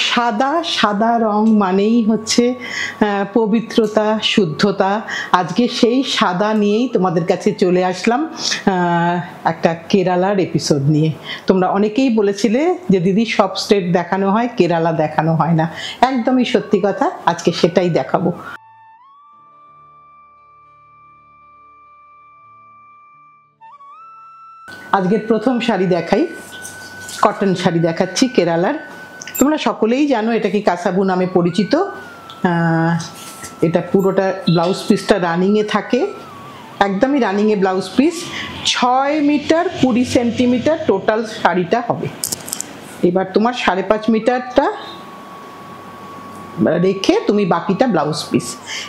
সাদা সাদা রং মানেই হচ্ছে পবিত্রতা, শুদ্ধতা। আজকে সেই সাদা নিয়েই তোমাদের কাছে চলে আসলাম একটা কেরালার এপিসোড নিয়ে। তোমরা অনেকেই বলেছিলে যে দিদি সব স্টেট দেখানো হয়, কেরালা দেখানো হয় না। একদমই সত্যি কথা, আজকে সেটাই দেখাবো। আজকের প্রথম শাড়ি দেখাই, কটন শাড়ি দেখাচ্ছি কেরালার। তোমরা সকলেই জানো এটা কি কাসাবু নামে পরিচিত। এটা পুরোটা ব্লাউজ পিসটা রানিংয়ে থাকে, একদমই রানিংয়ে blouse piece. 6 metre 20 centimetre total শাড়িটা হবে। এবার তোমার 5.5 মিটারটা রেখে তুমি বাকিটা ব্লাউজ পিস।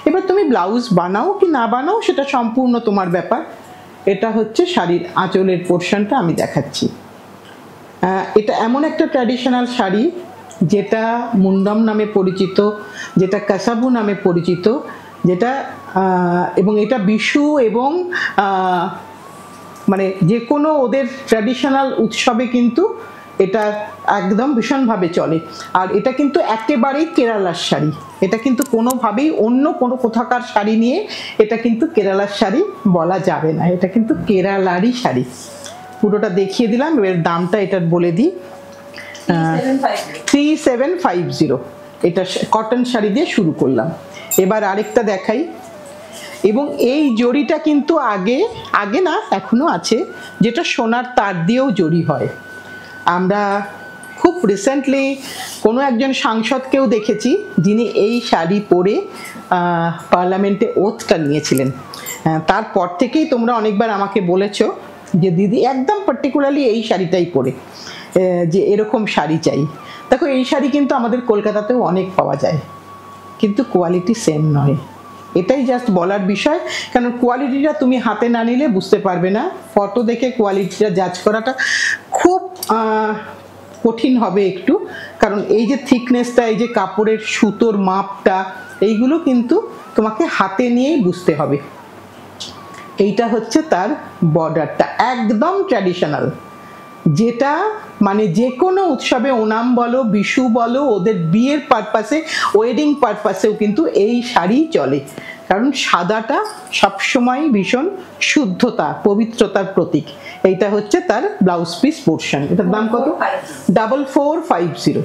এবার তুমি ব্লাউজ বানাও কি না বানাও সেটা সম্পূর্ণ তোমার ব্যাপার। এটা হচ্ছে শাড়ির আঁচলের পোর্শনটা আমি দেখাচ্ছি। এটা এমন একটা ট্র্যাডিশনাল শাড়ি যেটা মুন্ডম নামে পরিচিত, যেটা কাসাবু নামে পরিচিত, যেটা এবং এটা বিশু এবং মানে যে কোনো ওদের ট্র্যাডিশনাল উৎসবে কিন্তু এটা একদম ভীষণভাবে চলে। আর এটা কিন্তু একেবারেই কেরালার শাড়ি, এটা কিন্তু কোনোভাবেই অন্য কোনো কোথাকার শাড়ি নিয়ে এটা কিন্তু কেরালার শাড়ি বলা যাবে না। এটা কিন্তু কেরালারই শাড়ি। পুরোটা দেখিয়ে দিলাম, এর দামটা এটার বলে দিই, 3750। এটা কটন শাড়ি দিয়ে শুরু করলাম। এবার আরেকটা দেখাই। এবং এই জড়িটা কিন্তু আগে না, এখনো আছে, যেটা সোনার তার দিয়েও জড়ি হয়। আমরা খুব রিসেন্টলি কোনো একজন সাংসদকেও দেখেছি যিনি এই শাড়ি পরে পার্লামেন্টে ওথটা নিয়েছিলেন। তারপর থেকেই তোমরা অনেকবার আমাকে বলেছো যে দিদি একদম পার্টিকুলারলি এই শাড়িটাই পরে, যে এরকম শাড়ি চাই। দেখো এই শাড়ি কিন্তু আমাদের কলকাতাতেও অনেক পাওয়া যায়, কিন্তু কোয়ালিটি সেম নয়। এটাই জাস্ট বলার বিষয়, কারণ কোয়ালিটিটা তুমি হাতে না নিলে বুঝতে পারবে না। ফটো দেখে কোয়ালিটিটা জাজ করাটা খুব কঠিন হবে একটু, কারণ এই যে থিকনেসটা, এই যে কাপড়ের সুতোর মাপটা, এইগুলো কিন্তু তোমাকে হাতে নিয়েই বুঝতে হবে। এইটা হচ্ছে তার বর্ডারটা, একদম ট্র্যাডিশনাল, যেটা মানে যে কোনো উৎসবে, ওনাম বলো, বিশু বলো, ওদের বিয়ের পারপাসে, ওয়েডিং পারপাসেও কিন্তু এই শাড়ি চলে। কারণ সাদাটা সবসময় ভীষণ শুদ্ধতা, পবিত্রতার প্রতীক। এইটা হচ্ছে তার ব্লাউজ পিস পোর্শন। এটার দাম কত? 4450।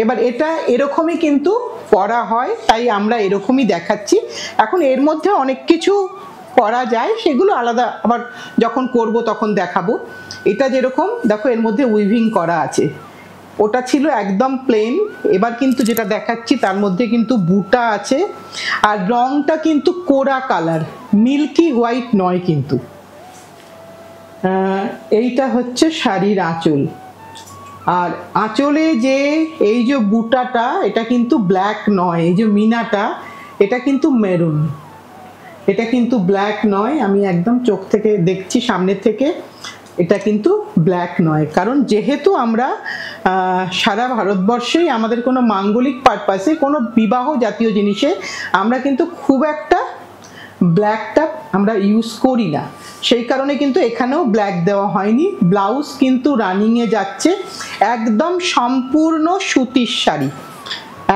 এবার এটা এরকমই কিন্তু পরা হয়, তাই আমরা এরকমই দেখাচ্ছি। এখন এর মধ্যে অনেক কিছু করা যায়, সেগুলো আলাদা আবার যখন করব তখন দেখাবো। এটা যেরকম দেখো এর মধ্যে উইভিং করা আছে, ওটা ছিল একদম প্লেন। এবার কিন্তু যেটা দেখাচ্ছি তার মধ্যে কিন্তু বুটা আছে, আর রংটা কিন্তু কোরা কালার, মিল্কি হোয়াইট নয় কিন্তু। এইটা হচ্ছে শাড়ির আঁচল। আর আঁচলে যে এই যে বুটাটা, এটা কিন্তু ব্ল্যাক নয়, এই যে মিনাটা এটা কিন্তু মেরুন, এটা কিন্তু ব্ল্যাক নয়। আমি একদম চোখ থেকে দেখছি, সামনের থেকে, এটা কিন্তু ব্ল্যাক নয়। কারণ যেহেতু আমরা সারা ভারতবর্ষেই আমাদের কোনো মাঙ্গলিক পারপাসে, কোনো বিবাহ জাতীয় জিনিসে আমরা কিন্তু খুব একটা ব্ল্যাকটা আমরা ইউজ করি না, সেই কারণে কিন্তু এখানেও ব্ল্যাক দেওয়া হয়নি। ব্লাউজ কিন্তু রানিংয়ে যাচ্ছে, একদম সম্পূর্ণ সুতির শাড়ি,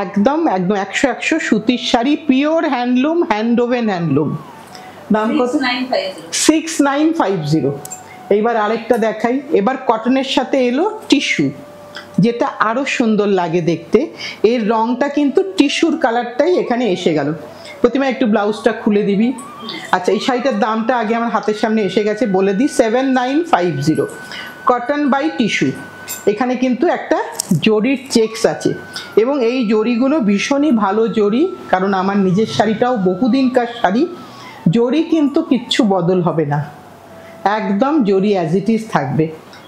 একদম 100 সুতির শাড়ি, পিওর হ্যান্ডলুম, হ্যান্ডওভেন হ্যান্ডলুম। দাম কত? 6950। এইবার আরেকটা দেখাই। এবার কটনের সাথে এলো টিস্যু, যেটা আরো সুন্দর লাগে দেখতে। এর রংটা কিন্তু টিস্যুর কালারটাই এখানে এসে গেল। প্রতিমা একটু ব্লাউজটা খুলে দিবি। আচ্ছা, এই শাড়িটার দামটা আগে আমার হাতের সামনে এসে গেছে, বলে দিই, 7950। Cotton by tissue. এখানে কিন্তু একটা জরির চেকস আছে, এবং এই জরিগুলো ভীষণই ভালো জরি, কারণ আমার নিজের শাড়িটাও বহুদিনকার শাড়ি। জরি কিন্তু কিচ্ছু বদল হবে না, একদম জরি অ্যাজ ইট ইজ থাকবে।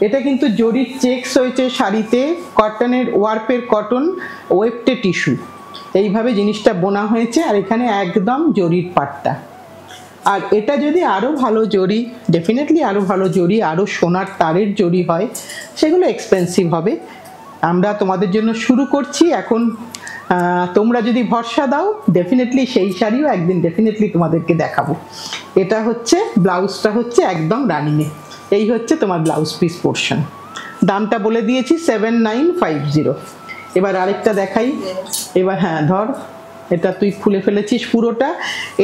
এটা কিন্তু জরির চেকস হয়েছে শাড়িতে, কটনের ওয়ার্পের কটন, ওয়েবটে টিস্যু, এইভাবে জিনিসটা বোনা হয়েছে। আর এখানে একদম জরির পাটটা। আর এটা যদি আরও ভালো জরি, ডেফিনেটলি আরও ভালো জরি, আরও সোনার তারের জরি হয়, সেগুলো এক্সপেন্সিভ হবে। আমরা তোমাদের জন্য শুরু করছি এখন। তোমরা যদি ভরসা দাও, ডেফিনেটলি সেই শাড়িও একদিন ডেফিনেটলি তোমাদেরকে দেখাবো। এটা হচ্ছে ব্লাউজটা, হচ্ছে একদম রানিংয়ে। এই হচ্ছে তোমার ব্লাউজ পিস পোর্শন। দামটা বলে দিয়েছি 7950। এবার আরেকটা দেখাই। এবার হ্যাঁ ধর, এটা তুই খুলে ফেলেছিস পুরোটা।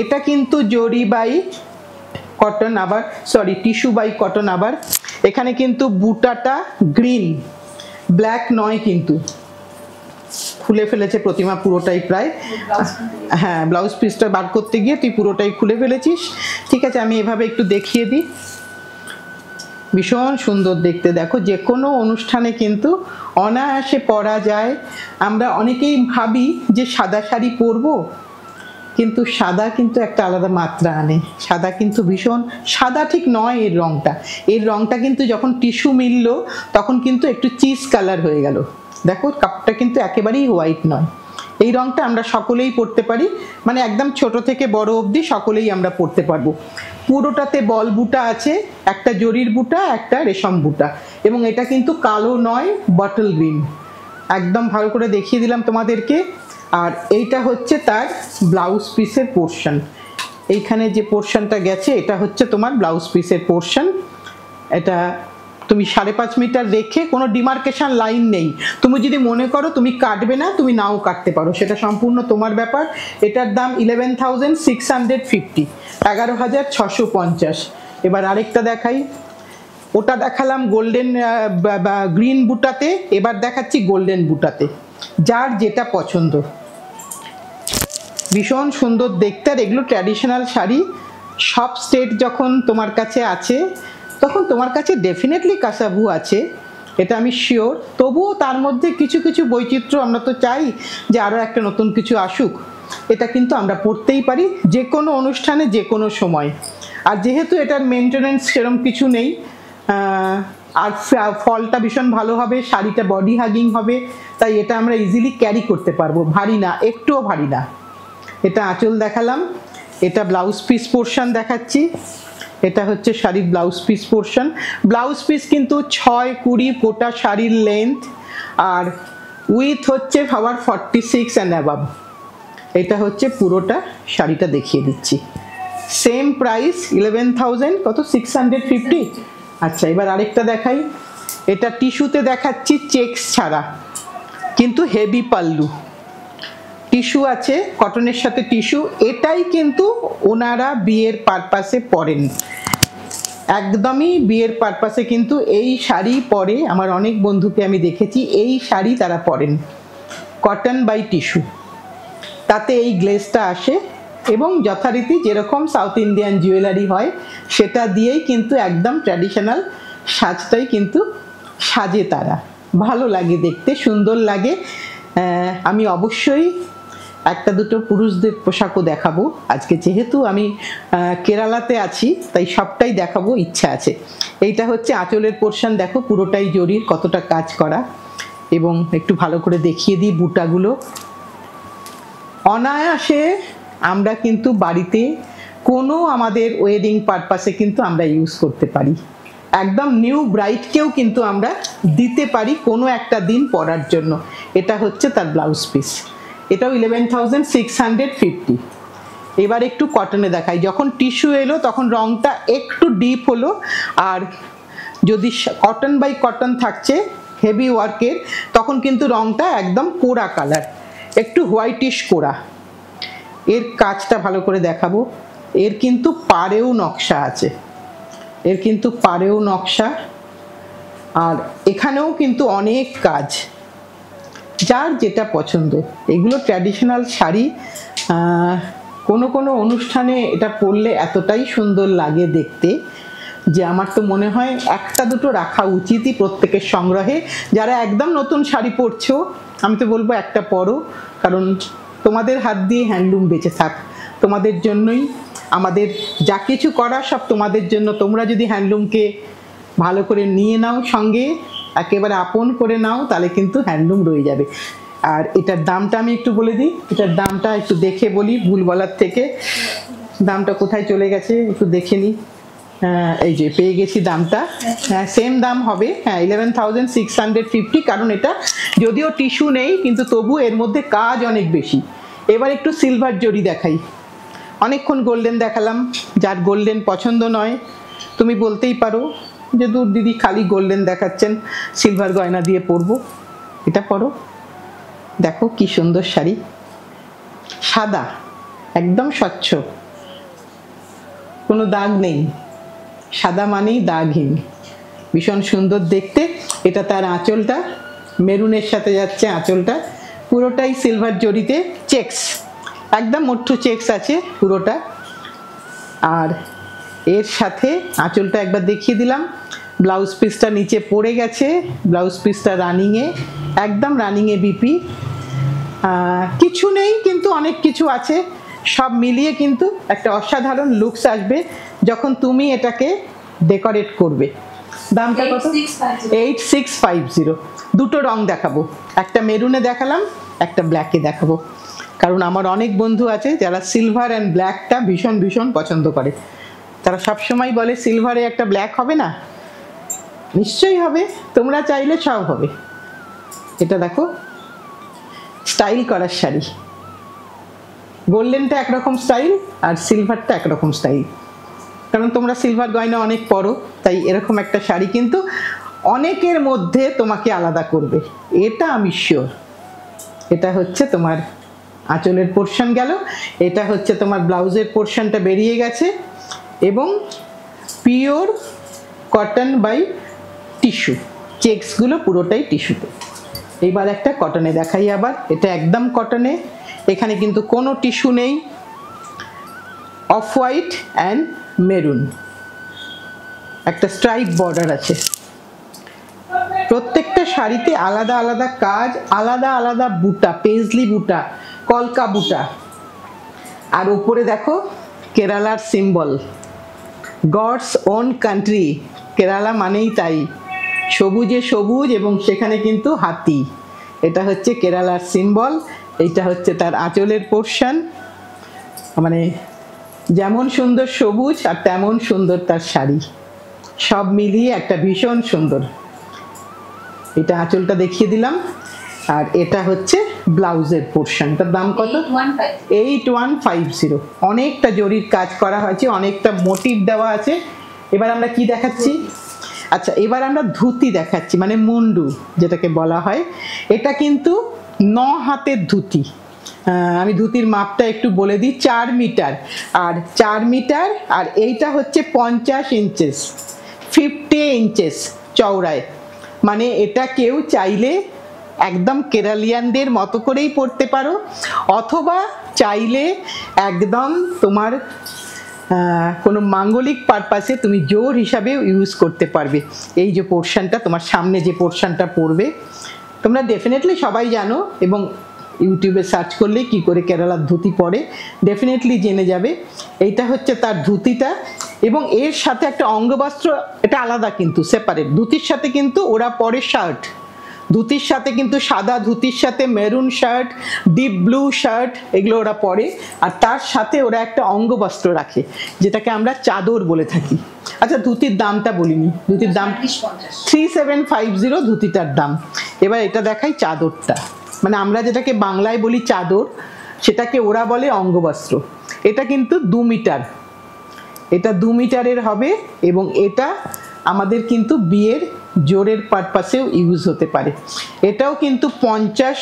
এটা কিন্তু জরি বাই কটন, আবার সরি টিস্যু বাই কটন। আবার এখানে কিন্তু বুটাটা গ্রিন, ব্ল্যাক নয় কিন্তু। খুলে ফেলেছে প্রতিমা পুরোটাই প্রায়। হ্যাঁ, ব্লাউজ পিসটা বার করতে গিয়ে তুই পুরোটাই খুলে ফেলেছিস। ঠিক আছে, আমি এভাবে একটু দেখিয়ে দিই। ভীষণ সুন্দর দেখতে, দেখো যে কোনো অনুষ্ঠানে কিন্তু অনায়াসে পরা যায়। আমরা অনেকেই ভাবি যে সাদা শাড়ি পরবো, কিন্তু সাদা কিন্তু একটা আলাদা মাত্রা আনে। সাদা কিন্তু ভীষণ সাদা ঠিক নয় এর রংটা কিন্তু যখন টিস্যু মিললো তখন কিন্তু একটু চিজ কালার হয়ে গেল। দেখো কাপড়টা কিন্তু একেবারেই হোয়াইট নয়। এই রংটা আমরা সকলেই পরতে পারি, মানে একদম ছোট থেকে বড় অবধি সকলেই আমরা পরতে পারবো। পুরোটাতে বল বুটা আছে, একটা জরির বুটা, একটা রেশম বুটা, এবং এটা কিন্তু কালো নয়, বটল গ্রিন। একদম ভালো করে দেখিয়ে দিলাম তোমাদেরকে। আর এইটা হচ্ছে তার ব্লাউজ পিসের পোর্শন। এইখানে যে পোর্শনটা গেছে এটা হচ্ছে তোমার ব্লাউজ পিসের পোর্শন। এটা তুমি 5.5 মিটার রেখে, কোনো ডিমার্কেশন লাইন নেই। তুমি যদি মনে করো তুমি কাটবে না, তুমি নাও কাটতে পারো, সেটা সম্পূর্ণ তোমার ব্যাপার। এটার দাম 11,650, 11,650। এবার আরেকটা দেখাই। ওটা দেখালাম গোল্ডেন গ্রিন বুটাতে, এবার দেখাচ্ছি গোল্ডেন বুটাতে। যার যেটা পছন্দ, ভীষণ সুন্দর দেখতে। আর এগুলো ট্র্যাডিশনাল শাড়ি। সব স্টেট যখন তোমার কাছে আছে তখন তোমার কাছে ডেফিনেটলি কাসাভু আছে, এটা আমি শিওর। তবুও তার মধ্যে কিছু কিছু বৈচিত্র্য, আমরা তো চাই যে আরও একটা নতুন কিছু আসুক। এটা কিন্তু আমরা পরতেই পারি যে কোনো অনুষ্ঠানে, যে কোনো সময়। আর যেহেতু এটার মেনটেনেন্স সেরকম কিছু নেই, আর ফলটা ভীষণ ভালো হবে, শাড়িটা বডি হাগিং হবে, তাই এটা আমরা ইজিলি ক্যারি করতে পারবো। ভারী না, একটুও ভারী না। এটা আঁচল দেখালাম, এটা ব্লাউজ পিস পোর্শন দেখাচ্ছি। এটা হচ্ছে শাড়ির blouse piece portion. Blouse piece কিন্তু 6-20 গোটা শাড়ির লেন্থ, আর উইথ হচ্ছে 46 অ্যান্ড অ্যাবাভ। এটা হচ্ছে পুরোটা শাড়িটা দেখিয়ে দিচ্ছি। Same price 11,650। আচ্ছা, এবার আরেকটা দেখাই। এটা টিস্যুতে দেখাচ্ছি, চেকস ছাড়া, কিন্তু হেভি পাল্লু। টিস্যু আছে, কটনের সাথে টিস্যু। এটাই কিন্তু ওনারা বিয়ের পারপাসে পরেন, একদমই বিয়ের পারপাসে কিন্তু এই শাড়ি পরে। আমার অনেক বন্ধুকে আমি দেখেছি এই শাড়ি তারা পরেন, কটন বাই টিস্যু। তাতে এই গ্লেজটা আসে, এবং যথারীতি যেরকম সাউথ ইন্ডিয়ান জুয়েলারি হয় সেটা দিয়েই কিন্তু একদম ট্র্যাডিশনাল সাজটাই কিন্তু সাজে তারা। ভালো লাগে দেখতে, সুন্দর লাগে। আমি অবশ্যই একটা দুটো পুরুষদের পোশাকও দেখাবো আজকে, যেহেতু আমি কেরালাতে আছি তাই সবটাই দেখাবো, ইচ্ছা আছে। এইটা হচ্ছে আঁচলের পোর্শন, দেখো পুরোটাই জরির, কতটা কাজ করা। এবং একটু ভালো করে দেখিয়ে দিই বুটাগুলো। অনায়াসে আমরা কিন্তু বাড়িতে কোনো আমাদের ওয়েডিং পারপাসে কিন্তু আমরা ইউজ করতে পারি। একদম নিউ ব্রাইডকেও কিন্তু আমরা দিতে পারি কোনো একটা দিন পরার জন্য। এটা হচ্ছে তার ব্লাউজ পিস, এটাও 11,650। এবার একটু কটনে দেখাই। যখন টিস্যু এলো তখন রংটা একটু ডিপ হলো, আর যদি কটন বাই কটন থাকছে হেভি ওয়ার্কের, তখন কিন্তু রংটা একদম কোরা কালার, একটু হোয়াইটিশ কোরা। এর কাজটা ভালো করে দেখাবো। এর কিন্তু পাড়েও নকশা আছে, এর কিন্তু পাড়েও নকশা, আর এখানেও কিন্তু অনেক কাজ। যার যেটা পছন্দ। এগুলো ট্র্যাডিশনাল শাড়ি, কোনো কোনো অনুষ্ঠানে এটা পরলে এতটাই সুন্দর লাগে দেখতে যে আমার তো মনে হয় একটা দুটো রাখা উচিতই প্রত্যেকের সংগ্রহে। যারা একদম নতুন শাড়ি পরছো, আমি তো বলবো একটা পরো, কারণ তোমাদের হাত দিয়ে হ্যান্ডলুম বেঁচে থাক। তোমাদের জন্যই আমাদের যা কিছু করা সব তোমাদের জন্য। তোমরা যদি হ্যান্ডলুমকে ভালো করে নিয়ে নাও, সঙ্গে একেবারে আপন করে নাও, তাহলে কিন্তু হ্যান্ডলুম রয়ে যাবে। আর এটার দামটা আমি একটু বলে দিই। এটার দামটা একটু দেখে বলি, ভুল বলার থেকে। দামটা কোথায় চলে গেছে একটু দেখে নিই। এই যে পেয়ে গেছি দামটা। হ্যাঁ, সেম দাম হবে। হ্যাঁ, 11,650, কারণ এটা যদিও টিস্যু নেই কিন্তু তবু এর মধ্যে কাজ অনেক বেশি। এবার একটু সিলভার জরি দেখাই। অনেকক্ষণ গোল্ডেন দেখালাম, যার গোল্ডেন পছন্দ নয় তুমি বলতেই পারো যে দূর দিদি খালি গোল্ডেন দেখাচ্ছেন, সিলভার গয়না দিয়ে পরবো, এটা পরো। দেখো কি সুন্দর শাড়ি, সাদা, একদম স্বচ্ছ, কোনো দাগ নেই, সাদা মানেই দাগহীন, ভীষণ সুন্দর দেখতে। এটা তার আঁচলটা, মেরুনের সাথে যাচ্ছে আঁচলটা, পুরোটাই সিলভার জরিতে চেকস, একদম মোট্টু চেকস আছে পুরোটা। আর এর সাথে আঁচলটা একবার দেখিয়ে দিলাম, ব্লাউজ পিসটা নিচে পড়ে গেছে, ব্লাউজ পিসটা রানিংয়ে, একদম রানিংয়ে বিপি, কিছু নেই কিন্তু অনেক কিছু আছে, সব মিলিয়ে কিন্তু একটা অসাধারণ লুকস আসবে যখন তুমি এটাকে ডেকোরেট করবে। দামটা কত? 8650। দুটো রং দেখাবো, একটা মেরুনে দেখালাম, একটা ব্ল্যাকে দেখাবো, কারণ আমার অনেক বন্ধু আছে যারা সিলভার অ্যান্ড ব্ল্যাকটা ভীষণ ভীষণ পছন্দ করে। তারা সবসময় বলে সিলভারে একটা ব্ল্যাক হবে না, নিশ্চয়ই হবে, তোমরা চাইলে সব হবে। এটা দেখো, স্টাইল করার শাড়ি, গোল্ডেনটা একরকম স্টাইল আর সিলভারটা একরকম স্টাইল, কারণ তোমরা সিলভার গয়না অনেক পরো, তাই এরকম একটা শাড়ি কিন্তু অনেকের মধ্যে তোমাকে আলাদা করবে, এটা আমি শিওর। এটা হচ্ছে তোমার আঁচলের পোর্শন গেল, এটা হচ্ছে তোমার ব্লাউজের পোর্শনটা বেরিয়ে গেছে, এবং পিওর কটন বাই টিস্যু, চেকসগুলো পুরোটাই টিস্যুতে। এইবার একটা কটনে দেখাই আবার, এটা একদম কটনে, এখানে কিন্তু কোনো টিস্যু নেই, অফ হোয়াইট অ্যান্ড মেরুন, একটা স্ট্রাইপ বর্ডার আছে, প্রত্যেকটা শাড়িতে আলাদা আলাদা কাজ, আলাদা আলাদা বুটা, পেজলি বুটা, কলকা বুটা, আর উপরে দেখো কেরালার symbol, God's own country, Kerala মানেই তাই, সবুজে সবুজ এবং সেখানে কিন্তু হাতি, এটা হচ্ছে কেরালার সিম্বল। এইটা হচ্ছে তার আঁচলের পোর্শন, মানে যেমন সুন্দর সবুজ আর তেমন সুন্দর তার শাড়ি, সব মিলিয়ে একটা ভীষণ সুন্দর। এটা আঁচলটা দেখিয়ে দিলাম, আর এটা হচ্ছে ব্লাউজের পোর্শন। এটার দাম কত? 8150। অনেকটা জরির কাজ করা হয়েছে, অনেকটা মোটিভ দেওয়া আছে। এবার আমরা কি দেখাচ্ছি? আচ্ছা, এবার আমরা ধুতি দেখাচ্ছি, মানে মুন্ডু যেটাকে বলা হয়। এটা কিন্তু 9 হাতের ধুতি। আমি ধুতির মাপটা একটু বলে দিই, 4 মিটার, আর 4 মিটার, আর এইটা হচ্ছে 50 ইঞ্চেস, 50 ইঞ্চেস চওড়ায়। মানে এটা কেউ চাইলে একদম কেরালিয়ানদের মতো করেই পরতে পারো, অথবা চাইলে একদম তোমার কোনো মাঙ্গলিক পারপাসে তুমি জোর হিসাবে ইউজ করতে পারবে। এই যে পোর্শনটা, তোমার সামনে যে পোর্শনটা পড়বে, তোমরা ডেফিনেটলি সবাই জানো, এবং ইউটিউবে সার্চ করলে কি করে কেরালার ধুতি পরে ডেফিনেটলি জেনে যাবে। এইটা হচ্ছে তার ধুতিটা, এবং এর সাথে একটা অঙ্গবস্ত্র, এটা আলাদা কিন্তু সেপারেট। ধুতির সাথে কিন্তু ওরা পরে শার্ট, ধুতির সাথে কিন্তু সাদা ধুতির সাথে maroon shirt, deep blue shirt, এগুলো ওরা পরে, আর তার সাথে ওরা একটা অঙ্গবস্ত্র রাখে যেটাকে আমরা চাদর বলে থাকি। আচ্ছা, ধুতির দামটা বলিনি, ধুতির দাম 3750 ধুতিটার দাম। এবার এটা দেখাই চাদরটা, মানে আমরা যেটাকে বাংলায় বলি চাদর, সেটাকে ওরা বলে অঙ্গবস্ত্র। এটা কিন্তু 2 মিটার, এটা 2 মিটারের হবে, এবং এটা আমাদের কিন্তু বিয়ের জোরের পারপাসেও ইউজ হতে পারে। এটাও কিন্তু 50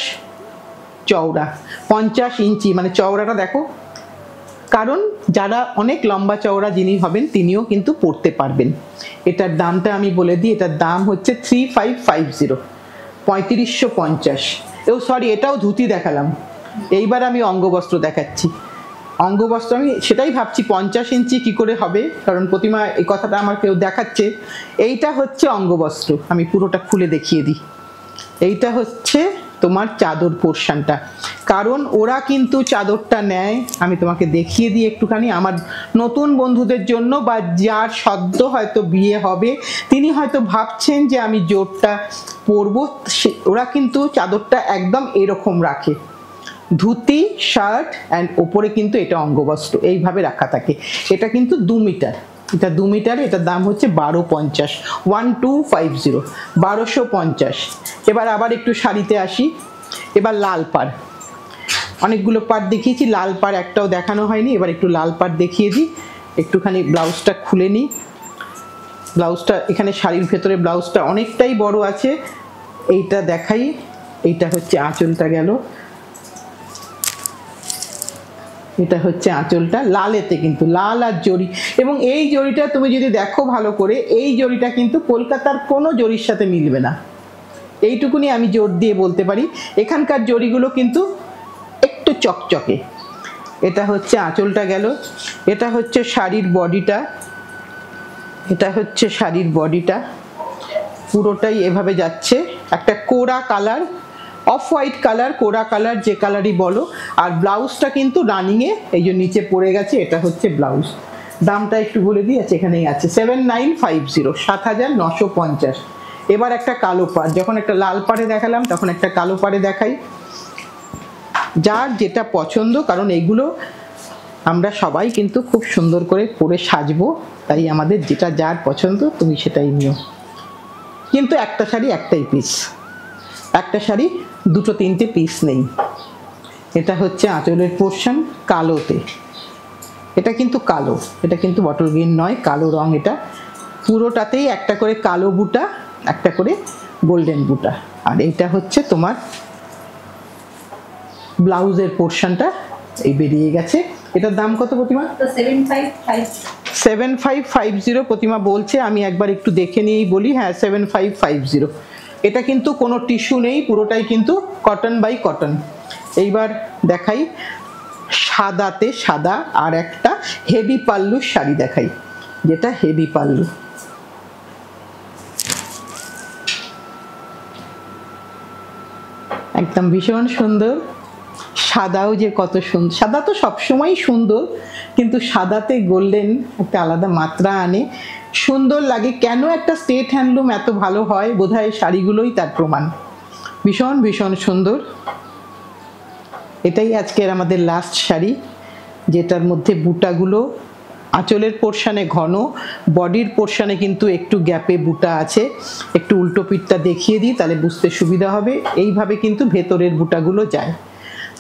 চওড়া, 50 ইঞ্চি, মানে চওড়াটা দেখো, কারণ যারা অনেক লম্বা চওড়া যিনি হবেন তিনিও কিন্তু পরতে পারবেন। এটার দামটা আমি বলে দিই, এটার দাম হচ্ছে 3550, 3550। সরি, এটাও ধুতি দেখালাম, এইবার আমি অঙ্গবস্ত্র দেখাচ্ছি। অঙ্গবস্ত্র আমি সেটাই ভাবছি 50 ইঞ্চি কি করে হবে, কারণ প্রতিমা এই কথাটা আমার কেউ দেখাচ্ছে। এইটা হচ্ছে অঙ্গবস্ত্র, আমি পুরোটা খুলে দেখিয়ে দিই। এইটা হচ্ছে তোমার চাদর পোর্শনটা, কারণ ওরা কিন্তু চাদরটা নেয়, আমি তোমাকে দেখিয়ে দিই একটুখানি আমার নতুন বন্ধুদের জন্য, বা যার সদ্য হয়তো বিয়ে হবে, তিনি হয়তো ভাবছেন যে আমি জোরটা পরবো, ওরা কিন্তু চাদরটা একদম এরকম রাখে, ধুতি শার্ট অ্যান্ড ওপরে কিন্তু এটা অঙ্গবস্ত্র এইভাবে রাখা থাকে। এটা কিন্তু 2 মিটার, এটা 2 মিটার, এটার দাম হচ্ছে 1250, 1250, 1250। এবার আবার একটু শাড়িতে আসি। এবার লাল পাড়, অনেকগুলো পাড় দেখিয়েছি, লাল পাড় একটাও দেখানো হয়নি, এবার একটু লাল পাড় দেখিয়ে দিই। একটুখানি ব্লাউজটা খুলে নিই। ব্লাউজটা এখানে শাড়ির ভেতরে ব্লাউজটা অনেকটাই বড় আছে। এইটা দেখাই, এইটা হচ্ছে আঁচলটা গেল, এটা হচ্ছে আঁচলটা লালেতে, কিন্তু লাল আর জরি। এবং এই জরিটা তুমি যদি দেখো ভালো করে, এই জরিটা কিন্তু কলকাতার কোনো জরির সাথে মিলবে না, এইটুকুনি আমি জোর দিয়ে বলতে পারি। এখানকার জরিগুলো কিন্তু একটু চকচকে। এটা হচ্ছে আঁচলটা গেল, এটা হচ্ছে শাড়ির বডিটা, এটা হচ্ছে শাড়ির বডিটা, পুরোটাই এভাবে যাচ্ছে, একটা কোরা কালার, অফ হোয়াইট কালার, কোরা কালার, যে কালারই বলো। আর ব্লাউজটা কিন্তু রানিংয়ে এই যে নিচে পড়ে গেছে, এটা হচ্ছে ব্লাউজ। দামটা একটু বলে দিই, আছে এখানেই আছে, 7950, 7950। এবার একটা কালো পাড়, যখন একটা লাল পাড়ে দেখালাম তখন একটা কালো পাড়ে দেখাই। যার যেটা পছন্দ, কারণ এগুলো আমরা সবাই কিন্তু খুব সুন্দর করে পরে সাজবো, তাই আমাদের যেটা যার পছন্দ তুমি সেটাই নিও। কিন্তু একটা শাড়ি একটাই পিস, একটা শাড়ি দুটো তিনটে পিস নেই। এটা হচ্ছে আঁচলের পোর্শন কালোতে, এটা কিন্তু কালো, এটা কিন্তু বটল গ্রিন নয়, কালো রং। এটা পুরোটাতেই একটা করে কালো বুটা, একটা করে গোল্ডেন বুটা। আর এইটা হচ্ছে তোমার ব্লাউজের পোর্শনটা, এই বেরিয়ে গেছে। এটার দাম কত প্রতিমা? 7550 প্রতিমা বলছে, আমি একবার একটু দেখে নিয়েই বলি। হ্যাঁ, 7550। এটা কিন্তু কোনো টিস্যু নেই, পুরোটাই কিন্তু কটন বাই কটন। এইবার দেখাই সাদাতে, সাদা আর একটা হেভি পাল্লুর শাড়ি দেখাই, যেটা হেভি পাল্লু। একদম ভীষণ সুন্দর, সাদাও যে কত সুন্দর, সাদা তো সবসময়ই সুন্দর, কিন্তু সাদাতে গোল্ডেন একটা আলাদা মাত্রা আনে, সুন্দর লাগে। কেন একটা স্টেট হ্যান্ডলুম এত ভালো হয়, বোধহয় শাড়িগুলোই তার প্রমাণ। ভীষণ ভীষণ সুন্দর। এটাই আজকের আমাদের লাস্ট শাড়ি, যেটার মধ্যে বুটাগুলো আঁচলের পোর্শনে ঘন, বডির পোর্শনে কিন্তু একটু গ্যাপে বুটা আছে। একটু উল্টো পিঠটা দেখিয়ে দিই, তাহলে বুঝতে সুবিধা হবে। এইভাবে কিন্তু ভেতরের বুটাগুলো যায়,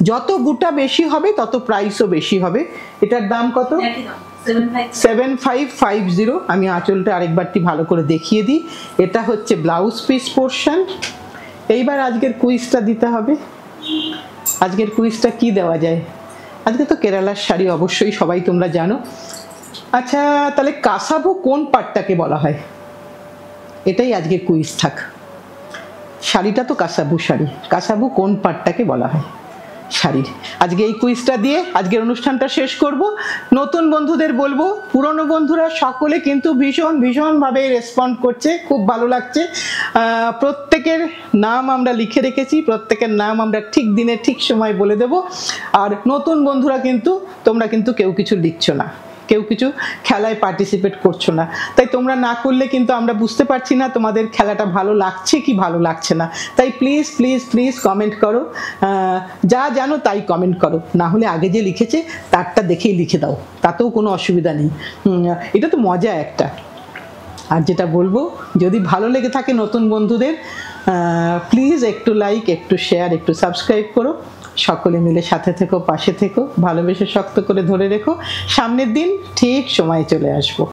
যত বুটা বেশি হবে তত প্রাইসও বেশি হবে। এটার দাম কত? 7550। আমি আঁচলটা আরেকবারটি ভালো করে দেখিয়ে দিই। এটা হচ্ছে ব্লাউজ পিস পোর্শন। এইবার আজকের কুইজটা দিতে হবে। আজকের কুইজটা কি দেওয়া যায়? আজকে তো কেরালার শাড়ি অবশ্যই সবাই তোমরা জানো। আচ্ছা, তাহলে কাসাবু কোন পাটটাকে বলা হয়? এটাই আজকের কুইজ থাক। শাড়িটা তো কাসাবু শাড়ি, কাসাবু কোন পাটটাকে বলা হয় শাড়ির? আজকে এই কুইজটা দিয়ে আজকের অনুষ্ঠানটা শেষ করব। নতুন বন্ধুদের বলবো, পুরনো বন্ধুরা সকলে কিন্তু ভীষণ ভীষণভাবে রেসপন্ড করছে, খুব ভালো লাগছে। প্রত্যেকের নাম আমরা লিখে রেখেছি, প্রত্যেকের নাম আমরা ঠিক দিনে ঠিক সময় বলে দেব। আর নতুন বন্ধুরা কিন্তু তোমরা কিন্তু কেউ কিছু লিখছো না, কেউ কিছু খেলায় পার্টিসিপেট করছো না, তাই তোমরা না করলে কিন্তু আমরা বুঝতে পারছি না তোমাদের খেলাটা ভালো লাগছে কি ভালো লাগছে না। তাই প্লিজ প্লিজ প্লিজ কমেন্ট করো, যা জানো তাই কমেন্ট করো, না হলে আগে যে লিখেছে তারটা দেখেই লিখে দাও, তাতেও কোনো অসুবিধা নেই। এটা তো মজা একটা। আর যেটা বলবো, যদি ভালো লেগে থাকে নতুন বন্ধুদের, প্লিজ একটু লাইক, একটু শেয়ার, একটু সাবস্ক্রাইব করো। সকলে মিলে সাথে থেকো, পাশে থেকো, ভালোবেসে শক্ত করে ধরে রেখো। সামনের দিন ঠিক সময়ে চলে আসবো।